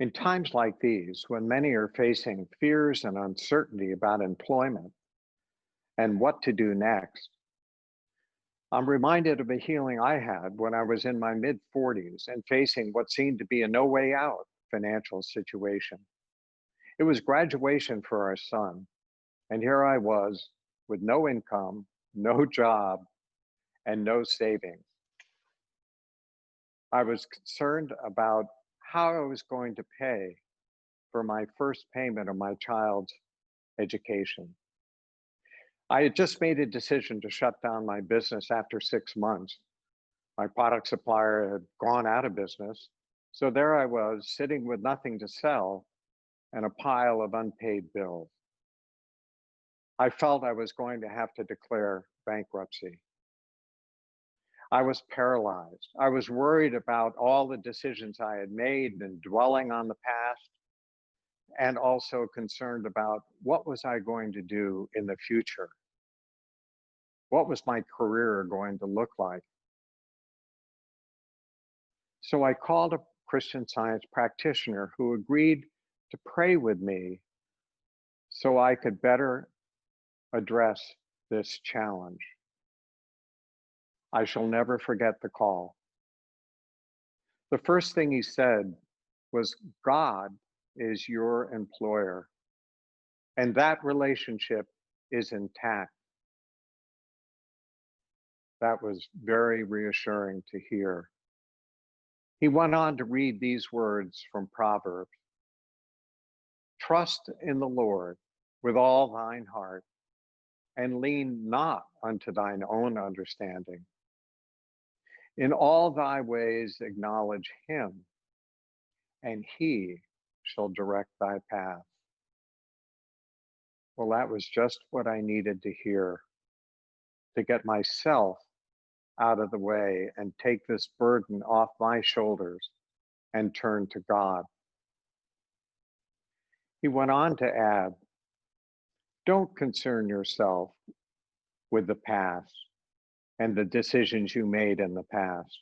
In times like these, when many are facing fears and uncertainty about employment and what to do next, I'm reminded of a healing I had when I was in my mid 40s and facing what seemed to be a no way out financial situation. It was graduation for our son, and here I was with no income, no job, and no savings. I was concerned about how I was going to pay for my first payment of my child's education. I had just made a decision to shut down my business after 6 months. My product supplier had gone out of business. So there I was sitting with nothing to sell and a pile of unpaid bills. I felt I was going to have to declare bankruptcy. I was paralyzed. I was worried about all the decisions I had made and dwelling on the past, and also concerned about what was I going to do in the future? What was my career going to look like? So I called a Christian Science practitioner who agreed to pray with me so I could better address this challenge. I shall never forget the call. The first thing he said was, God is your employer, and that relationship is intact. That was very reassuring to hear. He went on to read these words from Proverbs: Trust in the Lord with all thine heart, and lean not unto thine own understanding. In all thy ways acknowledge him, and he shall direct thy path. Well, that was just what I needed to hear to get myself out of the way and take this burden off my shoulders and turn to God. He went on to add, don't concern yourself with the past and the decisions you made in the past,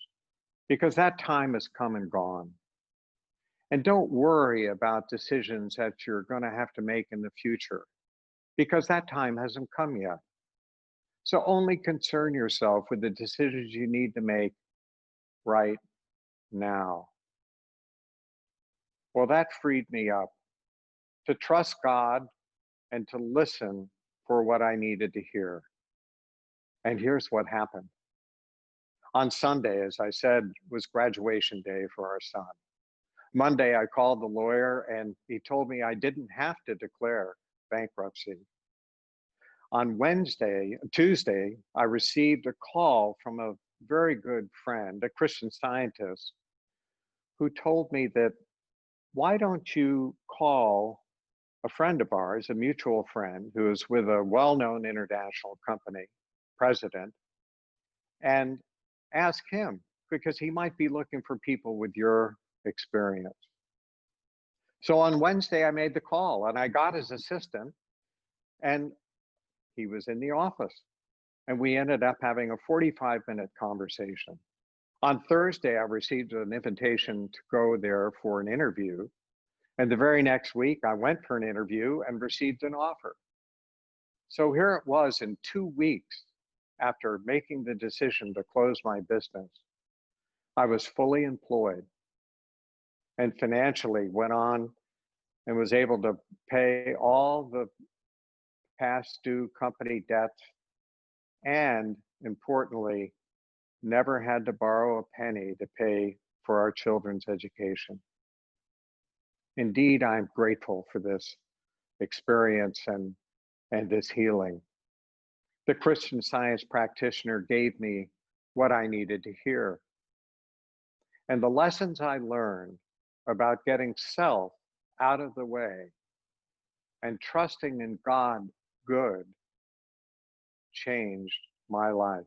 because that time has come and gone. And don't worry about decisions that you're going to have to make in the future, because that time hasn't come yet. So only concern yourself with the decisions you need to make right now. Well, that freed me up to trust God and to listen for what I needed to hear. And here's what happened. On Sunday, as I said, was graduation day for our son. Monday, I called the lawyer and he told me I didn't have to declare bankruptcy. On Tuesday, I received a call from a very good friend, a Christian Scientist, who told me that, why don't you call a friend of ours, a mutual friend who is with a well-known international company, president, and ask him, because he might be looking for people with your experience. So on Wednesday, I made the call and I got his assistant, and he was in the office. And we ended up having a 45-minute conversation. On Thursday, I received an invitation to go there for an interview. And the very next week, I went for an interview and received an offer. So here it was in 2 weeks after making the decision to close my business. I was fully employed and financially went on and was able to pay all the past due company debts, and importantly, never had to borrow a penny to pay for our children's education. Indeed, I'm grateful for this experience and this healing. The Christian Science practitioner gave me what I needed to hear. And the lessons I learned about getting self out of the way and trusting in God good changed my life.